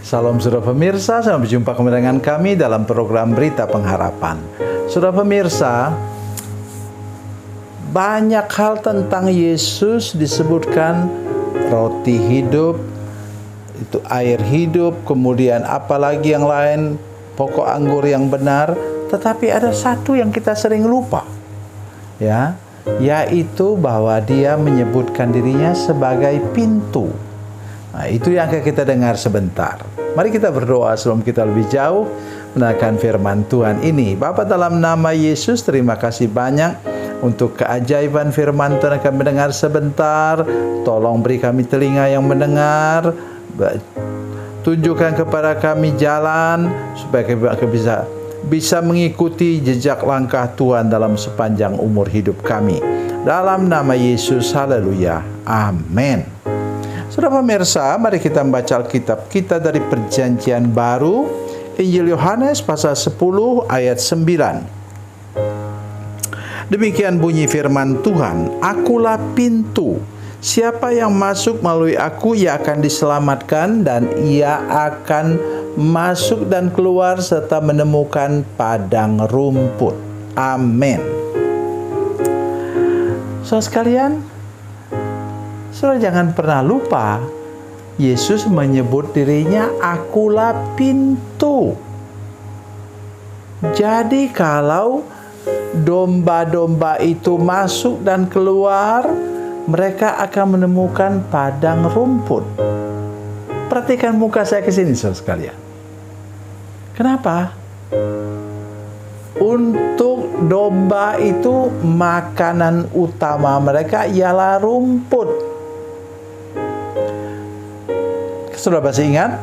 Salam saudara pemirsa, sampai jumpa kembali dengan kami dalam program Berita Pengharapan. Saudara pemirsa, banyak hal tentang Yesus disebutkan, roti hidup, itu air hidup, kemudian apalagi yang lain, pokok anggur yang benar. Tetapi ada satu yang kita sering lupa, ya, yaitu bahwa dia menyebutkan dirinya sebagai pintu. Nah, itu yang akan kita dengar sebentar. Mari kita berdoa sebelum kita lebih jauh mendengarkan firman Tuhan ini. Bapa, dalam nama Yesus, terima kasih banyak untuk keajaiban firman Tuhan akan mendengar sebentar. Tolong beri kami telinga yang mendengar. Tunjukkan kepada kami jalan supaya kami bisa mengikuti jejak langkah Tuhan dalam sepanjang umur hidup kami. Dalam nama Yesus, haleluya, amin. Saudara pemirsa, mari kita membaca Alkitab kita dari Perjanjian Baru, Injil Yohanes pasal 10 ayat 9. Demikian bunyi firman Tuhan, "Akulah pintu. Siapa yang masuk melalui aku, ia akan diselamatkan dan ia akan masuk dan keluar serta menemukan padang rumput." Amin. Saudara sekalian, saudara jangan pernah lupa, Yesus menyebut dirinya akulah pintu. Jadi kalau domba-domba itu masuk dan keluar, mereka akan menemukan padang rumput. Perhatikan muka saya ke sini, saudara sekalian. Kenapa? Untuk domba itu makanan utama mereka ialah rumput. Saudara masih ingat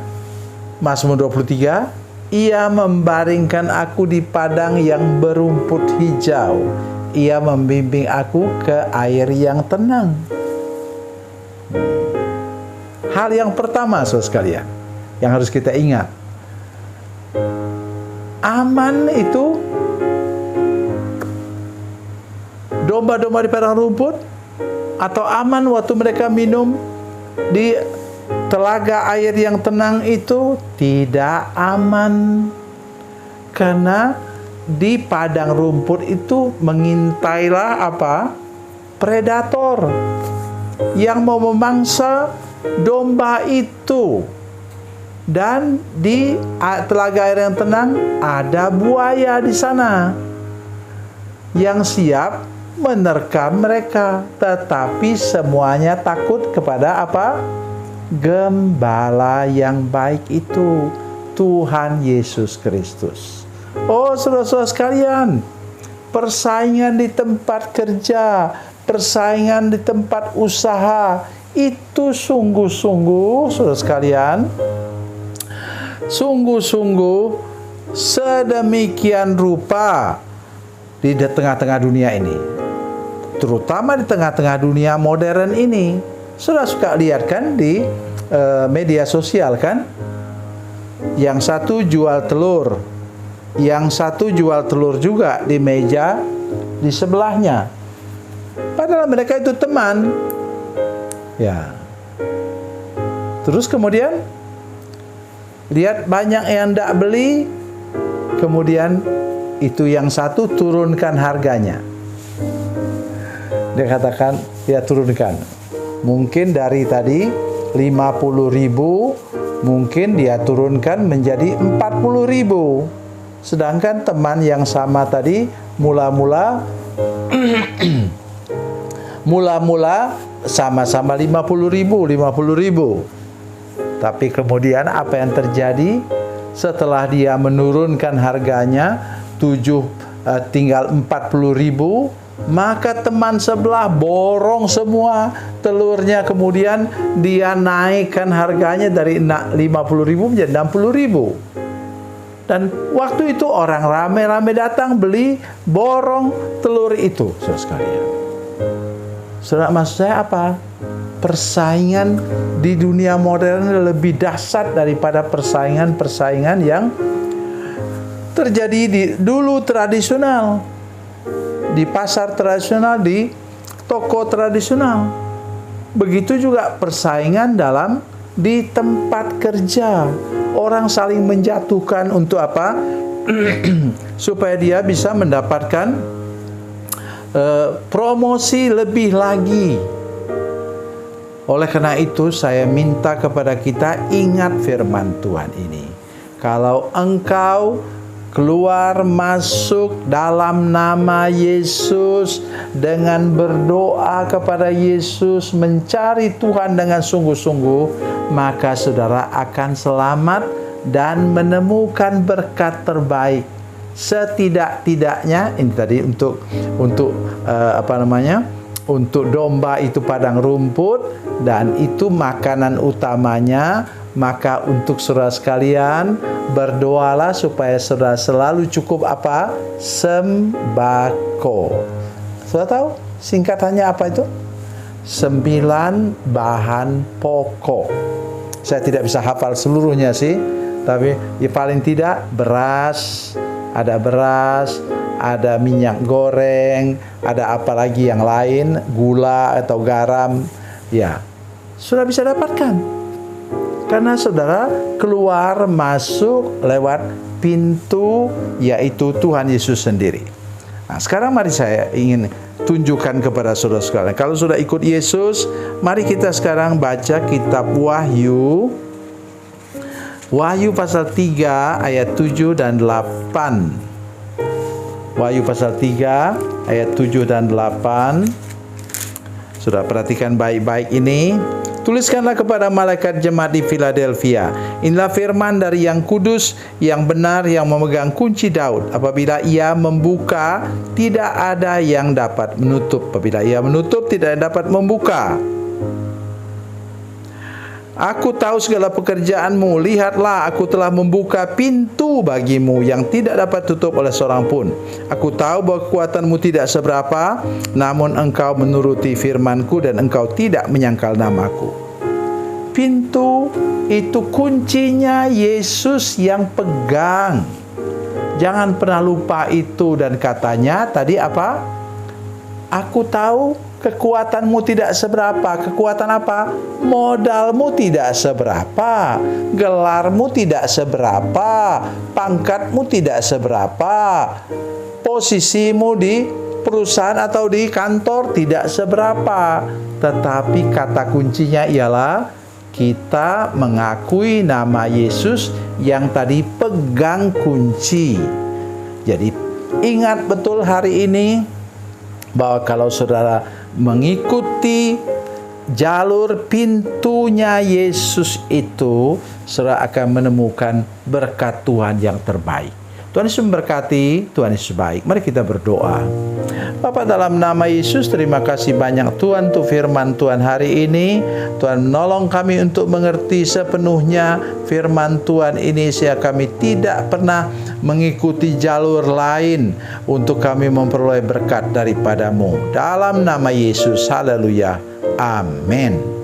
Mazmur 23? Ia membaringkan aku di padang yang berumput hijau. Ia membimbing aku ke air yang tenang. Hal yang pertama, saudara sekalian, yang harus kita ingat, aman itu domba-domba di padang rumput, atau aman waktu mereka minum di telaga air yang tenang itu tidak aman. Karena di padang rumput itu mengintailah apa? Predator yang mau memangsa domba itu. Dan di telaga air yang tenang ada buaya di sana yang siap menerkam mereka. Tetapi semuanya takut kepada apa? Gembala yang baik itu, Tuhan Yesus Kristus. Oh, saudara-saudara sekalian, persaingan di tempat kerja, persaingan di tempat usaha, itu sungguh-sungguh, saudara sekalian, sungguh-sungguh sedemikian rupa di tengah-tengah dunia ini, terutama di tengah-tengah dunia modern ini. Sudah suka lihat kan di media sosial kan, yang satu jual telur, yang satu jual telur juga di meja di sebelahnya, padahal mereka itu teman, ya. Terus kemudian lihat banyak yang tidak beli, kemudian itu yang satu turunkan harganya. Dia katakan, dia turunkan. Mungkin dari tadi 50.000, mungkin dia turunkan menjadi 40.000. Sedangkan teman yang sama tadi mula-mula sama-sama 50.000. Tapi kemudian apa yang terjadi setelah dia menurunkan harganya tinggal 40.000, maka teman sebelah borong semua telurnya, kemudian dia naikkan harganya dari 50.000 menjadi 60.000. Dan waktu itu orang rame-rame datang beli, borong telur itu, saudara sekalian. Saudara, maksud saya apa? Persaingan di dunia modern lebih dahsyat daripada persaingan-persaingan yang terjadi di dulu tradisional, di pasar tradisional, di toko tradisional. Begitu juga persaingan dalam di tempat kerja. Orang saling menjatuhkan untuk apa? Supaya dia bisa mendapatkan promosi lebih lagi. Oleh karena itu saya minta kepada kita, ingat firman Tuhan ini. Kalau engkau keluar masuk dalam nama Yesus dengan berdoa kepada Yesus, mencari Tuhan dengan sungguh-sungguh, maka saudara akan selamat dan menemukan berkat terbaik. Setidak-tidaknya ini tadi untuk untuk domba itu padang rumput, dan itu makanan utamanya. Maka untuk saudara sekalian, berdoalah supaya saudara selalu cukup apa? Sembako. Saudara tahu singkatannya apa itu? 9 bahan pokok. Saya tidak bisa hafal seluruhnya sih, tapi ya paling tidak beras, ada minyak goreng, ada apa lagi yang lain, gula atau garam. Ya, sudah bisa dapatkan. Karena saudara keluar masuk lewat pintu, yaitu Tuhan Yesus sendiri. Nah, sekarang mari saya ingin tunjukkan kepada saudara sekalian. Kalau sudah ikut Yesus, mari kita sekarang baca kitab Wahyu. Wahyu pasal 3 ayat 7 dan 8. Wahyu pasal 3 ayat 7 dan 8. Sudah perhatikan baik-baik ini. Tuliskanlah kepada malaikat jemaat di Philadelphia, inilah firman dari yang kudus, yang benar, yang memegang kunci Daud. Apabila ia membuka, tidak ada yang dapat menutup. Apabila ia menutup, tidak ada yang dapat membuka. Aku tahu segala pekerjaanmu. Lihatlah, aku telah membuka pintu bagimu yang tidak dapat tutup oleh seorang pun. Aku tahu bahwa kekuatanmu tidak seberapa, namun engkau menuruti firmanku dan engkau tidak menyangkal namaku. Pintu itu kuncinya Yesus yang pegang. Jangan pernah lupa itu. Dan katanya tadi apa? Aku tahu kekuatanmu tidak seberapa. Kekuatan apa? Modalmu tidak seberapa, gelarmu tidak seberapa, pangkatmu tidak seberapa, posisimu di perusahaan atau di kantor tidak seberapa. Tetapi kata kuncinya ialah kita mengakui nama Yesus yang tadi pegang kunci. Jadi ingat betul hari ini bahwa kalau saudara mengikuti jalur pintunya Yesus itu, saudara akan menemukan berkat Tuhan yang terbaik. Tuhan Yesus memberkati, Tuhan Yesus baik. Mari kita berdoa. Bapa, dalam nama Yesus, terima kasih banyak Tuhan untuk firman Tuhan hari ini. Tuhan menolong kami untuk mengerti sepenuhnya firman Tuhan ini, sehingga kami tidak pernah mengikuti jalur lain untuk kami memperoleh berkat daripada-Mu. Dalam nama Yesus, haleluya, amin.